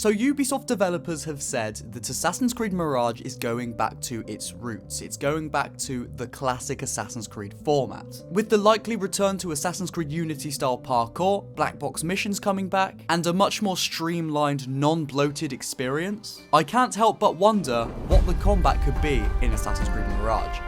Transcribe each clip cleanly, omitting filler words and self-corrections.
So Ubisoft developers have said that Assassin's Creed Mirage is going back to its roots. It's going back to the classic Assassin's Creed format. With the likely return to Assassin's Creed Unity style parkour, black box missions coming back, and a much more streamlined, non-bloated experience, I can't help but wonder what the combat could be in Assassin's Creed Mirage.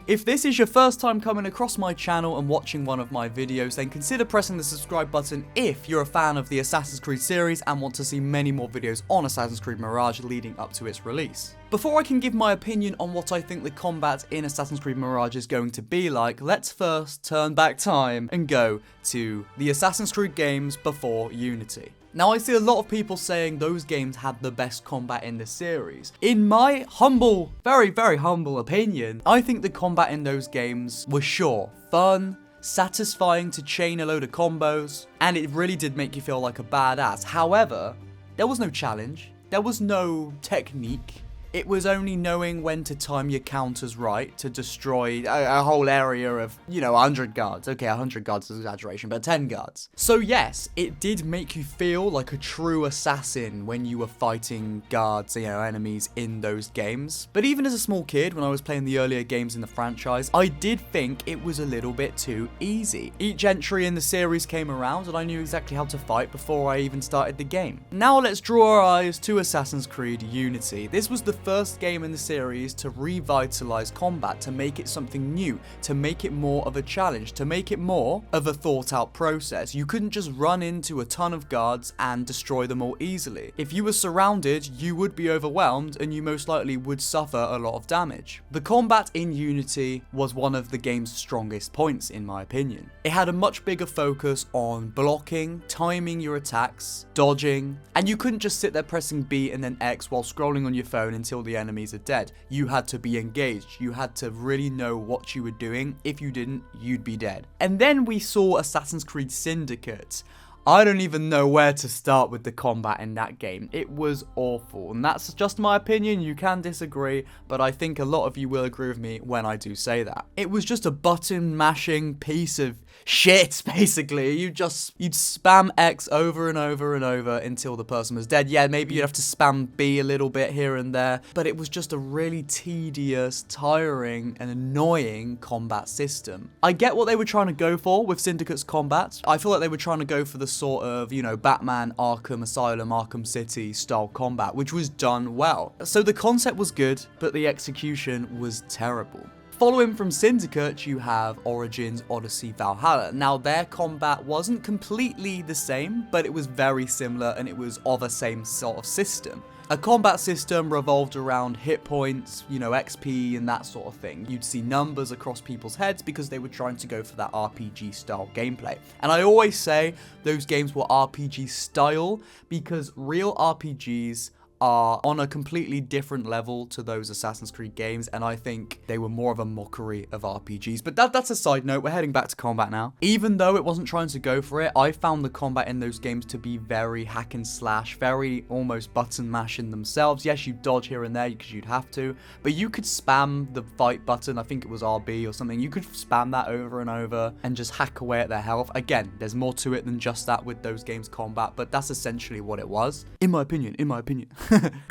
If this is your first time coming across my channel and watching one of my videos, then consider pressing the subscribe button if you're a fan of the Assassin's Creed series and want to see many more videos on Assassin's Creed Mirage leading up to its release. Before I can give my opinion on what I think the combat in Assassin's Creed Mirage is going to be like, let's first turn back time and go to the Assassin's Creed games before Unity. Now, I see a lot of people saying those games had the best combat in the series. In my humble, very, very humble opinion, I think the combat in those games was fun, satisfying to chain a load of combos, and it really did make you feel like a badass. However, there was no challenge, there was no technique. It was only knowing when to time your counters right to destroy a whole area of, 100 guards. Okay, 100 guards is an exaggeration, but 10 guards. So yes, it did make you feel like a true assassin when you were fighting guards, enemies in those games. But even as a small kid, when I was playing the earlier games in the franchise, I did think it was a little bit too easy. Each entry in the series came around and I knew exactly how to fight before I even started the game. Now let's draw our eyes to Assassin's Creed Unity. This was the first game in the series to revitalize combat, to make it something new, to make it more of a challenge, to make it more of a thought out process. You couldn't just run into a ton of guards and destroy them all easily. If you were surrounded, you would be overwhelmed and you most likely would suffer a lot of damage. The combat in Unity was one of the game's strongest points in my opinion. It had a much bigger focus on blocking, timing your attacks, dodging, and you couldn't just sit there pressing B and then X while scrolling on your phone until the enemies are dead. You had to be engaged. You had to really know what you were doing. If you didn't, you'd be dead. And then we saw Assassin's Creed Syndicate. I don't even know where to start with the combat in that game. It was awful, and that's just my opinion. You can disagree, but I think a lot of you will agree with me when I do say that. It was just a button mashing piece of shit, basically. You'd spam X over and over and over until the person was dead. Yeah, maybe you'd have to spam B a little bit here and there, but it was just a really tedious, tiring, and annoying combat system. I get what they were trying to go for with Syndicate's combat. I feel like they were trying to go for the sort of, Batman, Arkham Asylum, Arkham City style combat, which was done well. So the concept was good, but the execution was terrible. Following from Syndicate, you have Origins, Odyssey, Valhalla. Now, their combat wasn't completely the same, but it was very similar and it was of a same sort of system. A combat system revolved around hit points, XP and that sort of thing. You'd see numbers across people's heads because they were trying to go for that RPG style gameplay. And I always say those games were RPG style because real RPGs are on a completely different level to those Assassin's Creed games, and I think they were more of a mockery of RPGs. But that's a side note. We're heading back to combat now. Even though it wasn't trying to go for it, I found the combat in those games to be very hack and slash, very almost button mash in themselves. Yes, you dodge here and there because you'd have to, but you could spam the fight button. I think it was RB or something. You could spam that over and over and just hack away at their health. Again, there's more to it than just that with those games' combat, but that's essentially what it was, in my opinion.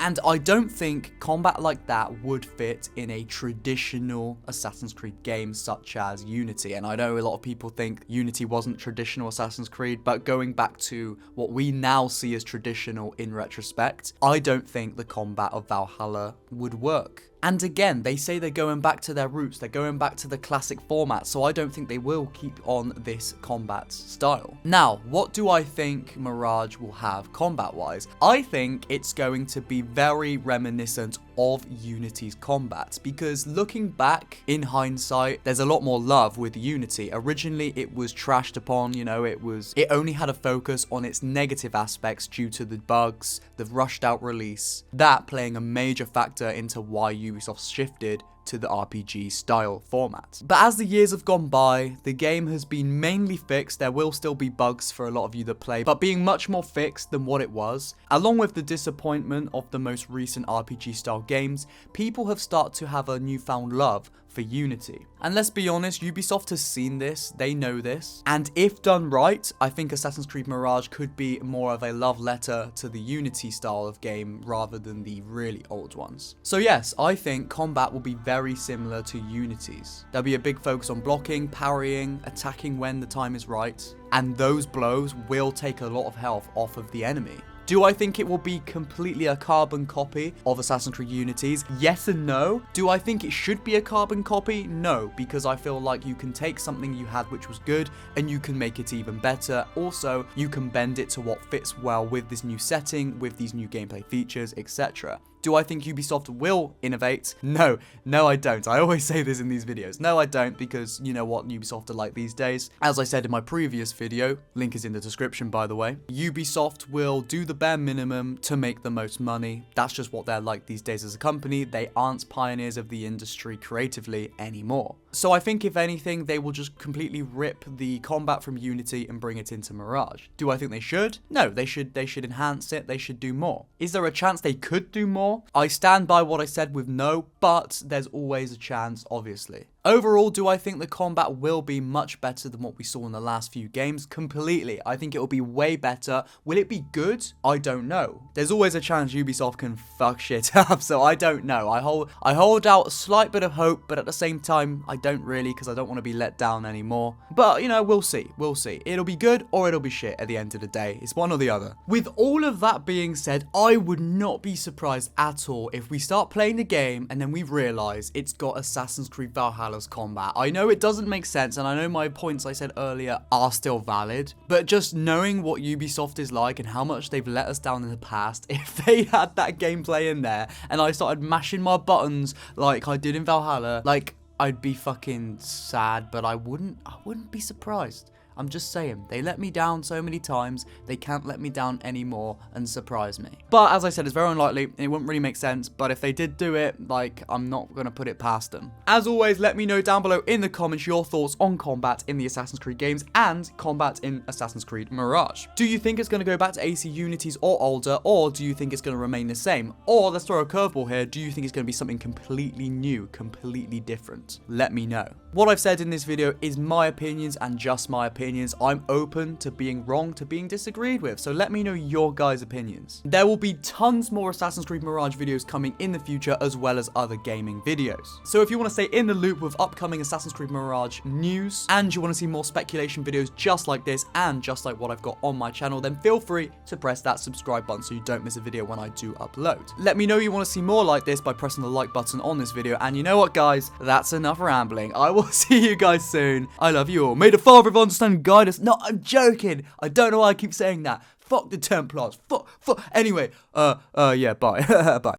And I don't think combat like that would fit in a traditional Assassin's Creed game such as Unity. And I know a lot of people think Unity wasn't traditional Assassin's Creed, but going back to what we now see as traditional in retrospect, I don't think the combat of Valhalla would work. And again, they say they're going back to their roots, they're going back to the classic format, so I don't think they will keep on this combat style. Now, what do I think Mirage will have combat-wise? I think it's going to be very reminiscent of Unity's combat, because looking back in hindsight, there's a lot more love with Unity. Originally, it was trashed upon, it only had a focus on its negative aspects due to the bugs, the rushed out release, that playing a major factor into why Ubisoft shifted to the RPG style format. But as the years have gone by, the game has been mainly fixed. There will still be bugs for a lot of you that play, but being much more fixed than what it was. Along with the disappointment of the most recent RPG style games, people have started to have a newfound love for Unity. And let's be honest, Ubisoft has seen this, they know this, and if done right, I think Assassin's Creed Mirage could be more of a love letter to the Unity style of game rather than the really old ones. So yes, I think combat will be very similar to Unity's. There'll be a big focus on blocking, parrying, attacking when the time is right, and those blows will take a lot of health off of the enemy. Do I think it will be completely a carbon copy of Assassin's Creed Unity's? Yes and no. Do I think it should be a carbon copy? No, because I feel like you can take something you had which was good and you can make it even better. Also, you can bend it to what fits well with this new setting, with these new gameplay features, etc. Do I think Ubisoft will innovate? No, I don't. I always say this in these videos. No, I don't, because you know what Ubisoft are like these days. As I said in my previous video, link is in the description by the way, Ubisoft will do the bare minimum to make the most money. That's just what they're like these days as a company. They aren't pioneers of the industry creatively anymore. So I think if anything, they will just completely rip the combat from Unity and bring it into Mirage. Do I think they should? No, they should enhance it, they should do more. Is there a chance they could do more? I stand by what I said with no, but there's always a chance, obviously. Overall, do I think the combat will be much better than what we saw in the last few games? Completely. I think it will be way better. Will it be good? I don't know. There's always a chance Ubisoft can fuck shit up, so I don't know. I hold out a slight bit of hope, but at the same time, I don't really, because I don't want to be let down anymore. But, you know, we'll see. We'll see. It'll be good or it'll be shit at the end of the day. It's one or the other. With all of that being said, I would not be surprised at all if we start playing the game and then we realize it's got Assassin's Creed Valhalla combat. I know it doesn't make sense, and I know my points I said earlier are still valid, but just knowing what Ubisoft is like and how much they've let us down in the past, if they had that gameplay in there and I started mashing my buttons like I did in Valhalla, like, I'd be fucking sad, but I wouldn't be surprised. I'm just saying, they let me down so many times, they can't let me down anymore and surprise me. But as I said, it's very unlikely, it wouldn't really make sense, but if they did do it, like, I'm not going to put it past them. As always, let me know down below in the comments your thoughts on combat in the Assassin's Creed games and combat in Assassin's Creed Mirage. Do you think it's going to go back to AC Unity's or older, or do you think it's going to remain the same? Or, let's throw a curveball here, do you think it's going to be something completely new, completely different? Let me know. What I've said in this video is my opinions and just my opinions. I'm open to being wrong, to being disagreed with, so let me know your guys' opinions. There will be tons more Assassin's Creed Mirage videos coming in the future, as well as other gaming videos. So if you want to stay in the loop with upcoming Assassin's Creed Mirage news, and you want to see more speculation videos just like this, and just like what I've got on my channel, then feel free to press that subscribe button so you don't miss a video when I do upload. Let me know you want to see more like this by pressing the like button on this video, and you know what guys, that's enough rambling. I will see you guys soon. I love you all. May the Father of understanding guide us. No, I'm joking. I don't know why I keep saying that. Fuck the Templars. Fuck. Anyway, yeah, bye. Bye.